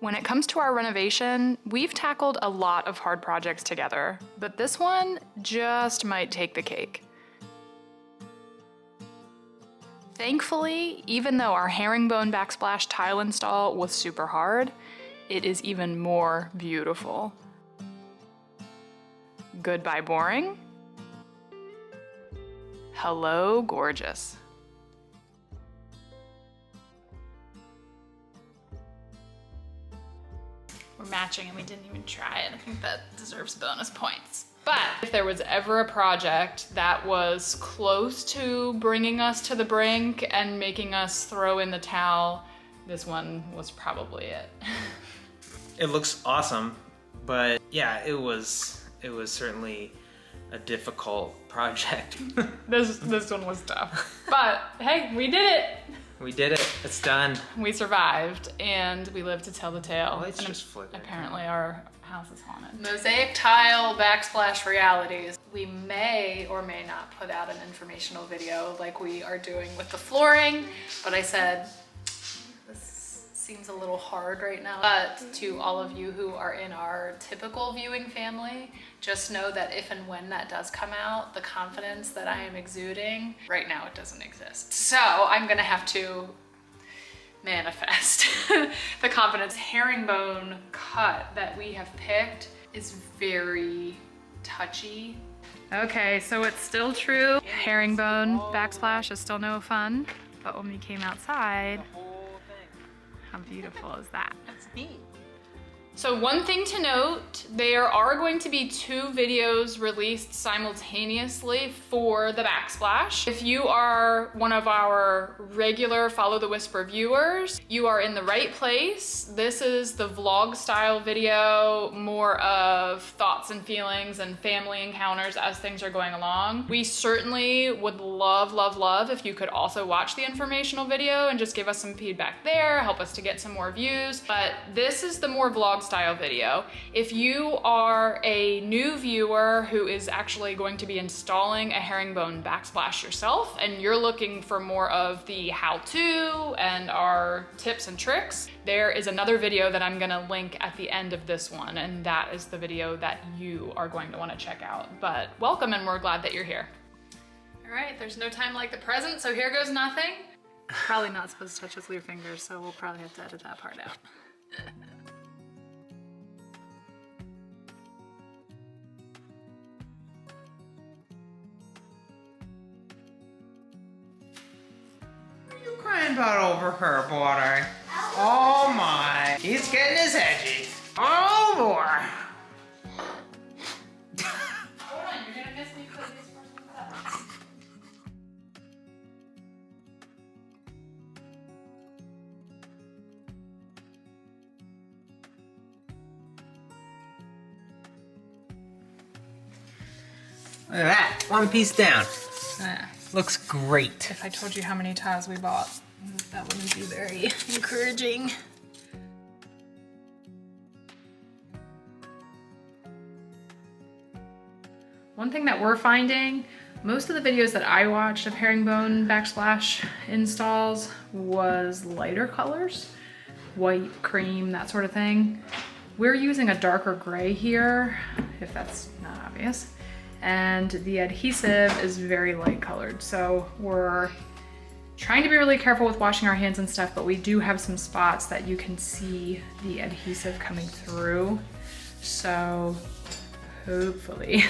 When it comes to our renovation, we've tackled a lot of hard projects together, but this one just might take the cake. Thankfully, even though our herringbone backsplash tile install was super hard, it is even more beautiful. Goodbye boring. Hello gorgeous. We're matching and we didn't even try it. I think that deserves bonus points. But if there was ever a project that was close to bringing us to the brink and making us throw in the towel, this one was probably it. It looks awesome, but yeah, it was certainly a difficult project. This one was tough. But hey, we did it! We did it. It's done. We survived, and we lived to tell the tale. Well, it's just flickering. Apparently our house is haunted. Mosaic tile backsplash realities. We may or may not put out an informational video like we are doing with the flooring, but I said, this seems a little hard right now. But to all of you who are in our typical viewing family, just know that if and when that does come out, the confidence that I am exuding, right now it doesn't exist. So I'm gonna have to manifest the confidence. Herringbone cut that we have picked is very touchy. Okay, so it's still true. Herringbone backsplash is still no fun, but when we came outside, how beautiful is that? That's neat. So one thing to note, there are going to be 2 videos released simultaneously for the backsplash. If you are one of our regular Follow the Whisper viewers, you are in the right place. This is the vlog style video, more of thoughts and feelings and family encounters as things are going along. We certainly would love, love, love if you could also watch the informational video and just give us some feedback there, help us to get some more views. But this is the more vlog style video. If you are a new viewer who is actually going to be installing a herringbone backsplash yourself and you're looking for more of the how-to and our tips and tricks, there is another video that I'm gonna link at the end of this one, and that is the video that you are going to want to check out. But welcome, and we're glad that you're here. All right, there's no time like the present, so here goes nothing. Probably not supposed to touch with your fingers, so we'll probably have to edit that part out. Crying about over her, boy. Oh my. He's getting his edgy. Oh boy. Hold on, you're gonna miss me because these first ones. Look at that. One piece down. Yeah. Looks great. If I told you how many tiles we bought, that wouldn't be very encouraging. One thing that we're finding, most of the videos that I watched of herringbone backsplash installs was lighter colors, white, cream, that sort of thing. We're using a darker gray here, if that's not obvious. And the adhesive is very light colored. So we're trying to be really careful with washing our hands and stuff, but we do have some spots that you can see the adhesive coming through. So hopefully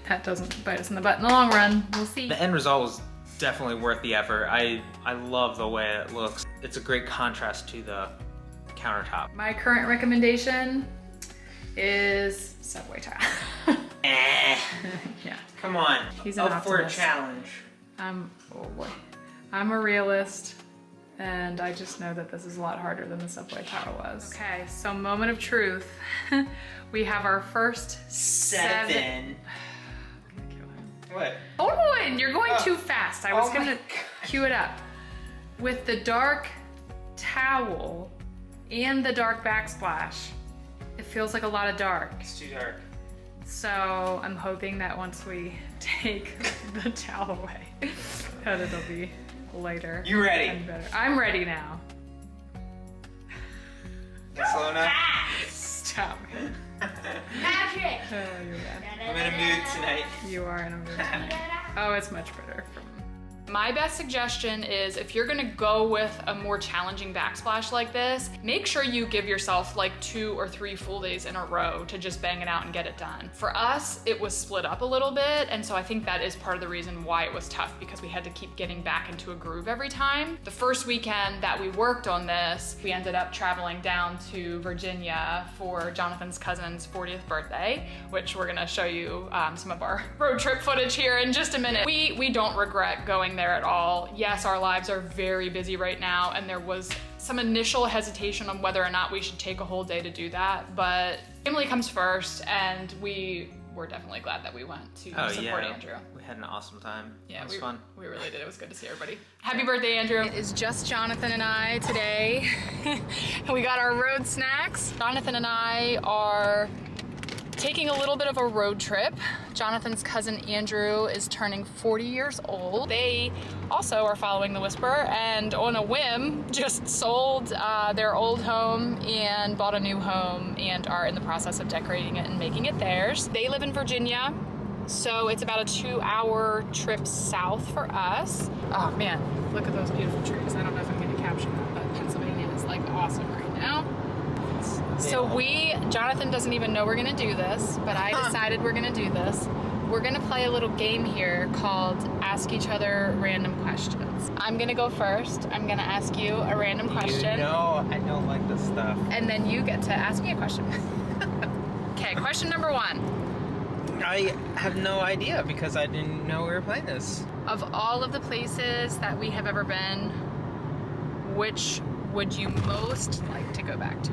that doesn't bite us in the butt in the long run. We'll see. The end result was definitely worth the effort. I love the way it looks. It's a great contrast to the countertop. My current recommendation is subway tile. Yeah. Come on, He's an up for a optimist. challenge. Oh boy. I'm a realist, and I just know that this is a lot harder than the subway tile was. Okay, so moment of truth. We have our first 7. What? Hold on, you're going too fast. I was Oh gonna cue it up. With the dark towel and the dark backsplash, it feels like a lot of dark. It's too dark. So I'm hoping that once we take the towel away, that it'll be lighter. You ready? And better. I'm ready now. Slow now? Stop. Patrick. Oh, you're bad. I'm in a mood tonight. You are in a mood tonight. Oh, it's much better. My best suggestion is if you're gonna go with a more challenging backsplash like this, make sure you give yourself like 2 or 3 full days in a row to just bang it out and get it done. For us, it was split up a little bit, and so I think that is part of the reason why it was tough, because we had to keep getting back into a groove every time. The first weekend that we worked on this, we ended up traveling down to Virginia for Jonathan's cousin's 40th birthday, which we're gonna show you some of our road trip footage here in just a minute. We don't regret going there at all. Yes, our lives are very busy right now, and there was some initial hesitation on whether or not we should take a whole day to do that, but family comes first, and we were definitely glad that we went to support Andrew. We had an awesome time. Yeah, it was fun. We really did. It was good to see everybody. Happy birthday, Andrew. It is just Jonathan and I today. We got our road snacks. Jonathan and I are taking a little bit of a road trip. Jonathan's cousin Andrew is turning 40 years old. They also are following the Whisper and on a whim just sold their old home and bought a new home and are in the process of decorating it and making it theirs. They live in Virginia, so it's about a 2-hour trip south for us. Oh man, look at those beautiful trees. I don't know if I'm gonna capture that, but Pennsylvania is like awesome right now. So Jonathan doesn't even know we're gonna do this, but I decided we're gonna do this. We're gonna play a little game here called Ask Each Other Random Questions. I'm gonna go first. I'm gonna ask you a random question. No, I don't like this stuff. And then you get to ask me a question. Okay, question number 1. I have no idea because I didn't know we were playing this. Of all of the places that we have ever been, which would you most like to go back to?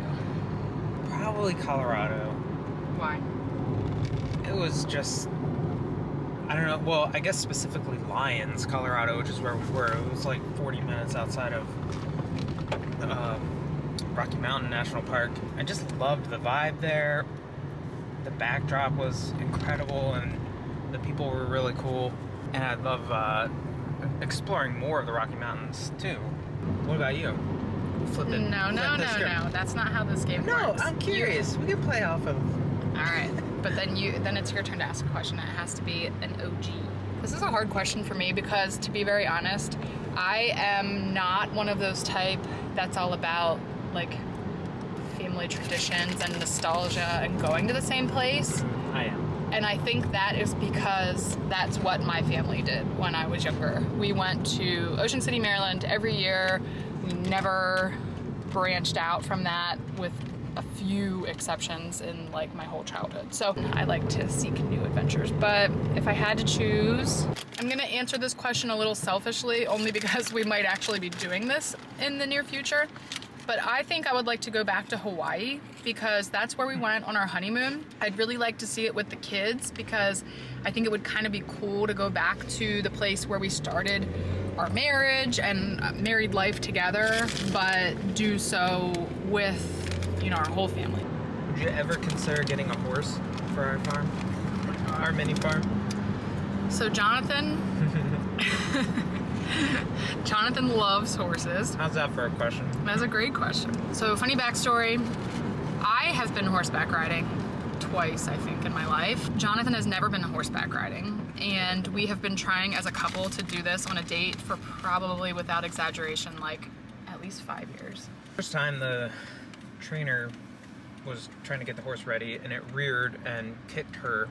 Probably Colorado. Why? It was just, I don't know, well, I guess specifically Lyons, Colorado, which is where we were. It was like 40 minutes outside of Rocky Mountain National Park. I just loved the vibe there. The backdrop was incredible and the people were really cool. And I love exploring more of the Rocky Mountains too. What about you? Flip it. No. That's not how this game works. No, I'm curious. We can play off of. All right, but then it's your turn to ask a question. It has to be an OG. This is a hard question for me because, to be very honest, I am not one of those type that's all about like family traditions and nostalgia and going to the same place. I am. And I think that is because that's what my family did when I was younger. We went to Ocean City, Maryland every year. We never branched out from that with a few exceptions in like my whole childhood. So I like to seek new adventures. But if I had to choose, I'm gonna answer this question a little selfishly only because we might actually be doing this in the near future. But I think I would like to go back to Hawaii because that's where we went on our honeymoon. I'd really like to see it with the kids because I think it would kind of be cool to go back to the place where we started our marriage and married life together, but do so with, you know, our whole family. Would you ever consider getting a horse for our farm? Our mini farm? So Jonathan loves horses. How's that for a question? That's a great question. So funny backstory, I have been horseback riding twice, I think, in my life. Jonathan has never been horseback riding, and we have been trying as a couple to do this on a date for probably, without exaggeration, like at least 5 years. First time the trainer was trying to get the horse ready and it reared and kicked her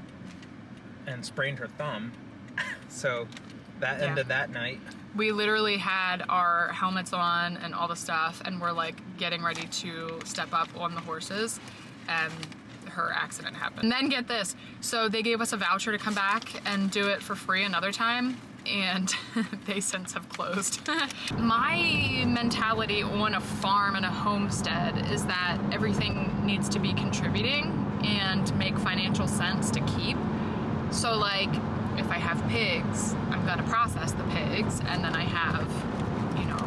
and sprained her thumb. So that ended that night. We literally had our helmets on and all the stuff, and we're like getting ready to step up on the horses, and her accident happened. And then get this, so they gave us a voucher to come back and do it for free another time, and they since have closed. My mentality on a farm and a homestead is that everything needs to be contributing and make financial sense to keep. So like, if I have pigs, I'm gonna process the pigs, and then I have, you know,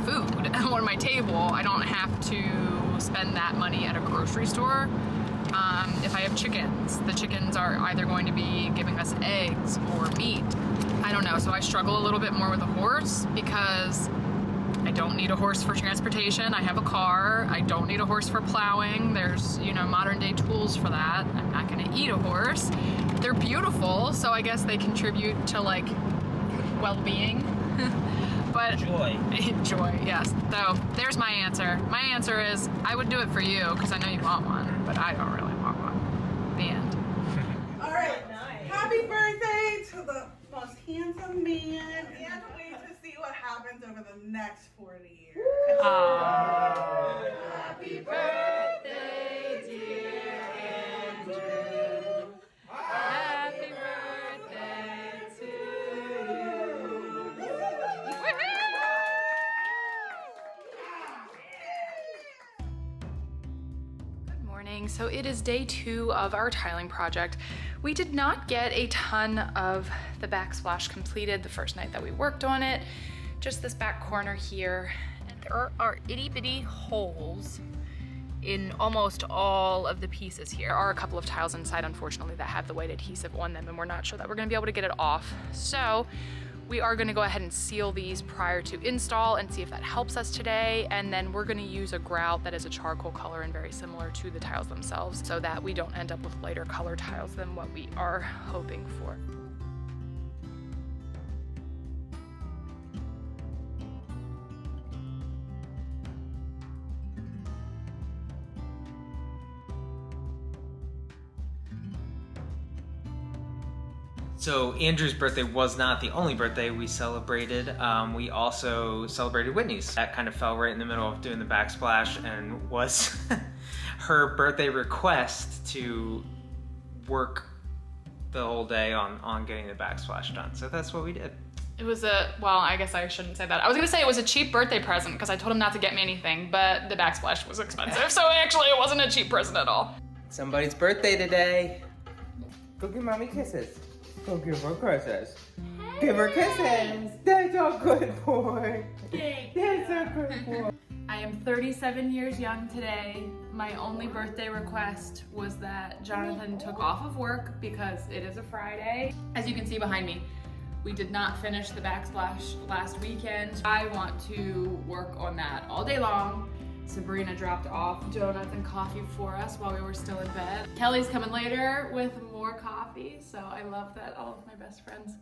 food on my table. I don't have to spend that money at a grocery store. If I have chickens, the chickens are either going to be giving us eggs or meat. I don't know, so I struggle a little bit more with a horse because I don't need a horse for transportation. I have a car. I don't need a horse for plowing. There's, you know, modern day tools for that. I'm not gonna eat a horse. They're beautiful, so I guess they contribute to like well-being. But Joy. Joy, yes. So there's my answer. My answer is I would do it for you because I know you want one, but I don't really want one. The end. All right. Happy birthday to the most handsome man, and wait to see what happens over the next 40 years. Happy birthday, dear Andrew. Happy birthday to you. Good morning. So it is day 2 of our tiling project. We did not get a ton of the backsplash completed the first night that we worked on it. Just this back corner here. And there are itty bitty holes in almost all of the pieces here. There are a couple of tiles inside, unfortunately, that have the white adhesive on them, and we're not sure that we're gonna be able to get it off. So we are gonna go ahead and seal these prior to install and see if that helps us today. And then we're gonna use a grout that is a charcoal color and very similar to the tiles themselves so that we don't end up with lighter color tiles than what we are hoping for. So Andrew's birthday was not the only birthday we celebrated. We also celebrated Whitney's. That kind of fell right in the middle of doing the backsplash and was her birthday request to work the whole day on getting the backsplash done. So that's what we did. It was well, I guess I shouldn't say that. I was gonna say it was a cheap birthday present because I told him not to get me anything, but the backsplash was expensive. So actually it wasn't a cheap present at all. Somebody's birthday today. Go give mommy kisses. Go give her kisses. Give her kisses. That's a good boy. That's a good boy. I am 37 years young today. My only birthday request was that Jonathan took off of work because it is a Friday. As you can see behind me, we did not finish the backsplash last weekend. I want to work on that all day long. Sabrina dropped off donuts and coffee for us while we were still in bed. Kelly's coming later with more coffee, so I love that all of my best friends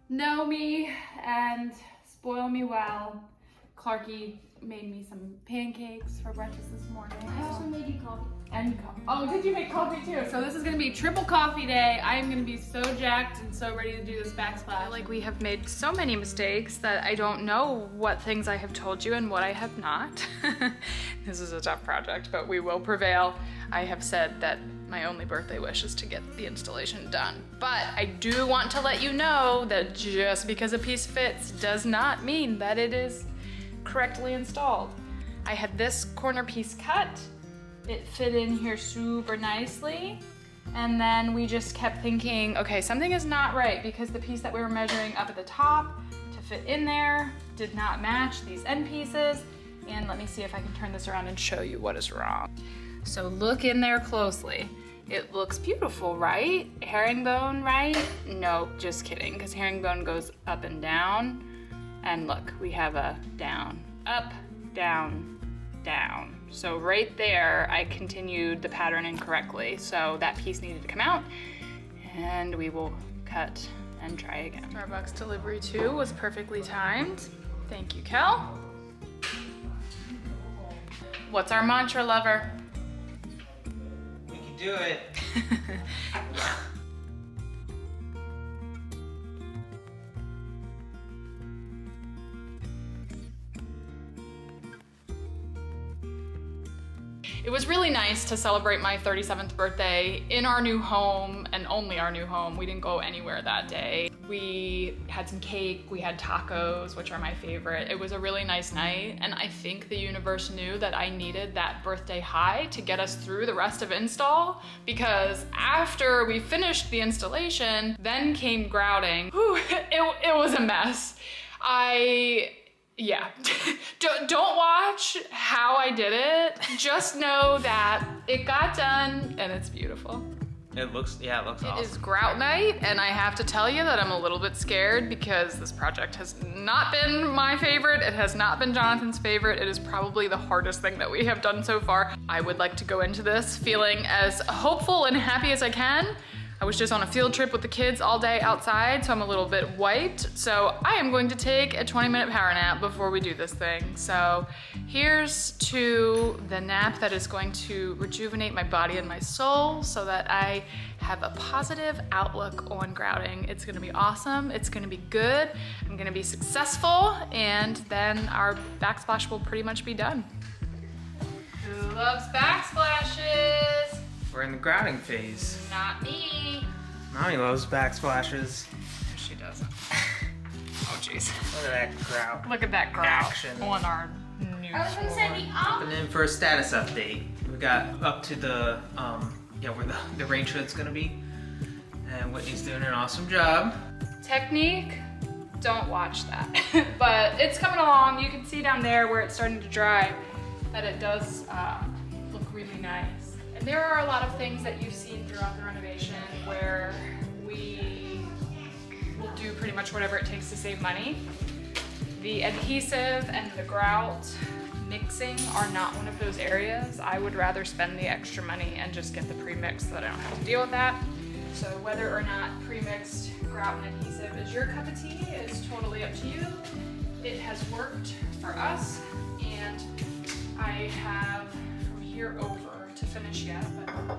know me and spoil me well. Clarky made me some pancakes for breakfast this morning. I also made you coffee. And oh, did you make coffee too? So this is gonna be triple coffee day. I am gonna be so jacked and so ready to do this backsplash. Like we have made so many mistakes that I don't know what things I have told you and what I have not. This is a tough project, but we will prevail. I have said that my only birthday wish is to get the installation done. But I do want to let you know that just because a piece fits does not mean that it is correctly installed. I had this corner piece cut. It fit in here super nicely. And then we just kept thinking, okay, something is not right because the piece that we were measuring up at the top to fit in there did not match these end pieces. And let me see if I can turn this around and show you what is wrong. So look in there closely. It looks beautiful, right? Herringbone, right? No, just kidding, because herringbone goes up and down. And look, we have a down, up, down, down. So right there, I continued the pattern incorrectly. So that piece needed to come out and we will cut and try again. Starbucks delivery 2 was perfectly timed. Thank you, Kel. What's our mantra, lover? We can do it. Yeah. It was really nice to celebrate my 37th birthday in our new home, and only our new home. We didn't go anywhere that day. We had some cake, we had tacos, which are my favorite. It was a really nice night, and I think the universe knew that I needed that birthday high to get us through the rest of install, because after we finished the installation, then came grouting. Whew, it was a mess. Yeah, don't watch how I did it. Just know that it got done and it's beautiful. It looks awesome. It is grout night, and I have to tell you that I'm a little bit scared because this project has not been my favorite. It has not been Jonathan's favorite. It is probably the hardest thing that we have done so far. I would like to go into this feeling as hopeful and happy as I can. I was just on a field trip with the kids all day outside, so I'm a little bit wiped. So I am going to take a 20-minute power nap before we do this thing. So here's to the nap that is going to rejuvenate my body and my soul so that I have a positive outlook on grouting. It's gonna be awesome, it's gonna be good, I'm gonna be successful, and then our backsplash will pretty much be done. Who loves backsplashes? We're in the grouting phase. Not me. Mommy loves backsplashes. She doesn't. Oh jeez. Look at that grout. Look at that grout Action. on our new I was gonna say floor. the up. And then for a status update, we got up to the where the range hood's gonna be, and Whitney's doing an awesome job. Technique, don't watch that. But it's coming along. You can see down there where it's starting to dry that it does look really nice. And there are a lot of things that you've seen throughout the renovation where we will do pretty much whatever it takes to save money. The adhesive and the grout mixing are not one of those areas. I would rather spend the extra money and just get the pre-mix so that I don't have to deal with that. So whether or not pre-mixed grout and adhesive is your cup of tea is totally up to you. It has worked for us, and I have from here over to finish yet, but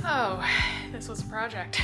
oh, this was a project.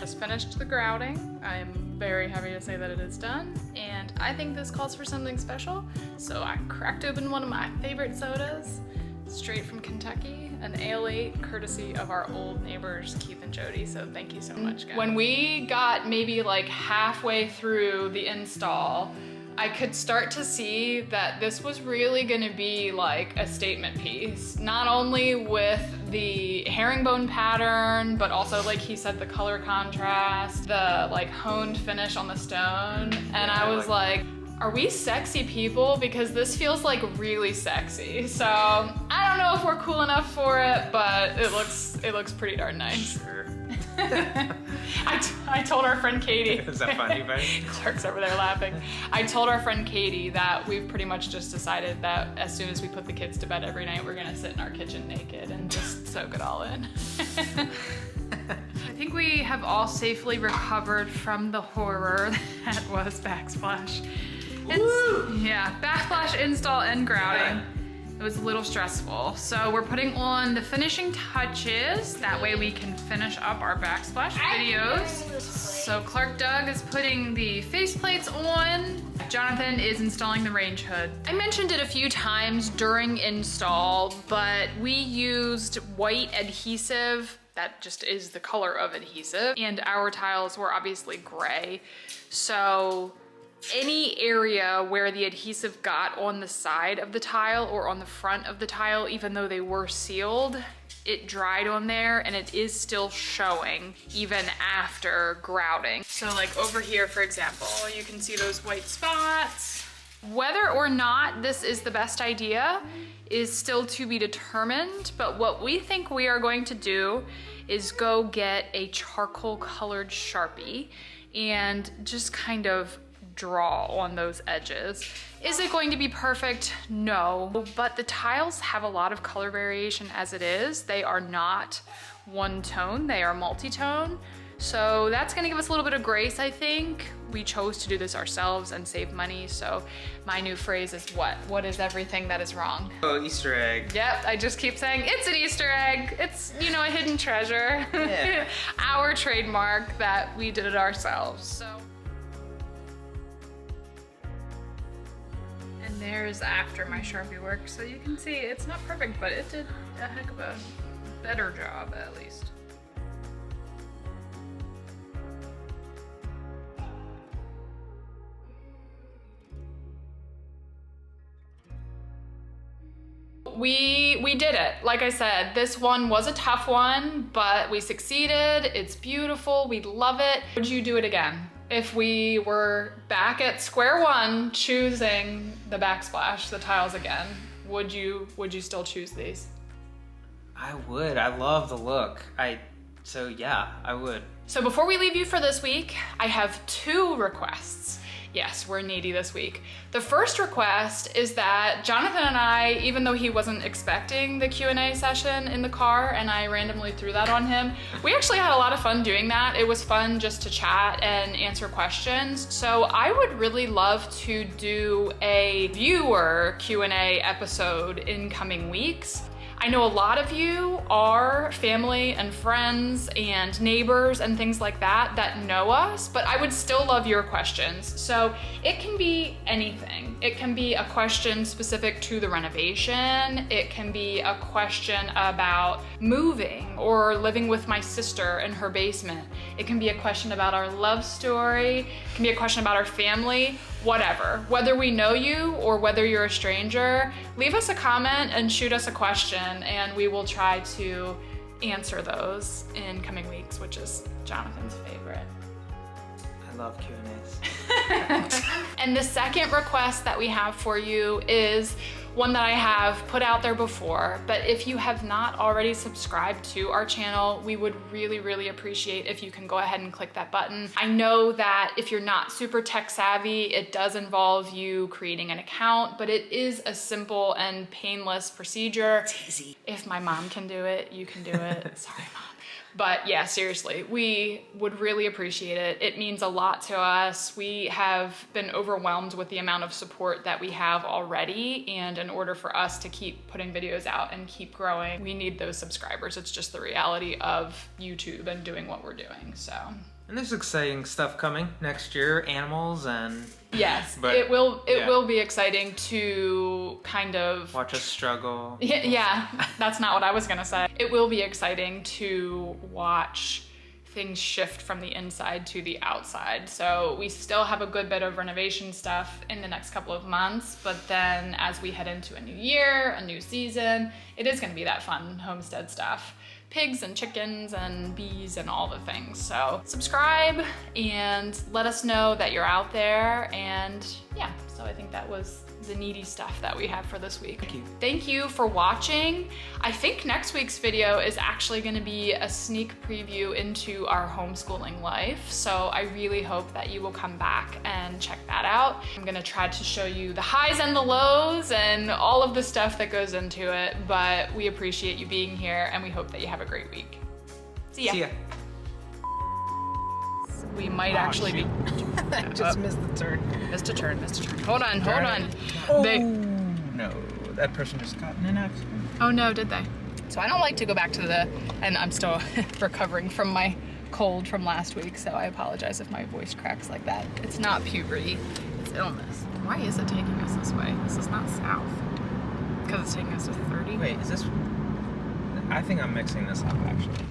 Just finished the grouting. I am very happy to say that it is done, and I think this calls for something special. So I cracked open one of my favorite sodas, straight from Kentucky, an Ale 8, courtesy of our old neighbors, Keith and Jody, so thank you so much, guys. When we got maybe like halfway through the install, I could start to see that this was really gonna be like a statement piece, not only with the herringbone pattern, but also, like he said, the color contrast, the like honed finish on the stone. And I was like, are we sexy people? Because this feels like really sexy. So I don't know if we're cool enough for it, but it looks pretty darn nice. Sure. I told our friend Katie. Is that funny, buddy? Clark's over there laughing. I told our friend Katie that we've pretty much just decided that as soon as we put the kids to bed every night, we're gonna sit in our kitchen naked and just soak it all in. I think we have all safely recovered from the horror that was Backsplash. Yeah, Backsplash install and grouting. It was a little stressful. So we're putting on the finishing touches. That way we can finish up our Backsplash videos. So Clark Doug is putting the faceplates on. Jonathan is installing the range hood. I mentioned it a few times during install, but we used white adhesive. That just is the color of adhesive. And our tiles were obviously gray. So any area where the adhesive got on the side of the tile or on the front of the tile, even though they were sealed, it dried on there and it is still showing even after grouting. So like over here, for example, you can see those white spots. Whether or not this is the best idea is still to be determined, but what we think we are going to do is go get a charcoal colored Sharpie and just kind of draw on those edges. Is it going to be perfect? No, but the tiles have a lot of color variation as it is. They are not one tone, they are multi-tone. So that's gonna give us a little bit of grace, I think. We chose to do this ourselves and save money, so my new phrase is what? What is everything that is wrong? Oh, Easter egg. Yep, I just keep saying, it's an Easter egg. It's, you know, a hidden treasure. Yeah. Our trademark that we did it ourselves, so. And there's after my Sharpie work, so you can see it's not perfect, but it did a heck of a better job at least. We did it. Like I said, this one was a tough one, but we succeeded. It's beautiful. We love it. Would you do it again? If we were back at square one choosing the Backsplash, the tiles again, would you still choose these? I would. I love the look. So yeah, I would. So before we leave you for this week, I have 2 requests. Yes, we're needy this week. The first request is that Jonathan and I, even though he wasn't expecting the Q&A session in the car and I randomly threw that on him, we actually had a lot of fun doing that. It was fun just to chat and answer questions. So I would really love to do a viewer Q&A episode in coming weeks. I know a lot of you are family and friends and neighbors and things like that that know us, but I would still love your questions. So it can be anything. It can be a question specific to the renovation. It can be a question about moving or living with my sister in her basement. It can be a question about our love story. It can be a question about our family. Whatever, whether we know you or whether you're a stranger, leave us a comment and shoot us a question and we will try to answer those in coming weeks, which is Jonathan's favorite. I love Q&As. And the second request that we have for you is one that I have put out there before, but if you have not already subscribed to our channel, we would really, really appreciate if you can go ahead and click that button. I know that if you're not super tech savvy, it does involve you creating an account, but it is a simple and painless procedure. It's easy. If my mom can do it, you can do it. Sorry, Mom. But yeah, seriously, we would really appreciate it. It means a lot to us. We have been overwhelmed with the amount of support that we have already. And in order for us to keep putting videos out and keep growing, we need those subscribers. It's just the reality of YouTube and doing what we're doing, so. And there's exciting stuff coming next year, animals and... Yes, But, it will yeah. be exciting to kind of Watch us struggle. Yeah, that's not what I was gonna say. It will be exciting to watch things shift from the inside to the outside. So we still have a good bit of renovation stuff in the next couple of months, but then as we head into a new year, a new season, it is gonna be that fun homestead stuff. Pigs and chickens and bees and all the things. So subscribe and let us know that you're out there. And yeah, so I think that was the needy stuff that we have for this week. Thank you. Thank you for watching. I think next week's video is actually gonna be a sneak preview into our homeschooling life. So I really hope that you will come back and check that out. I'm gonna try to show you the highs and the lows and all of the stuff that goes into it, but we appreciate you being here and we hope that you have a great week. See ya. See ya. We might actually be. Just missed the turn. Missed a turn. Hold on. Oh, They. no. That person just got in an accident. Oh no, did they? So I don't like to go back to and I'm still recovering from my cold from last week, so I apologize if my voice cracks like that. It's not puberty, it's illness. Why is it taking us this way? This is not south. Because it's taking us to 30? Wait, is this... I think I'm mixing this up, actually.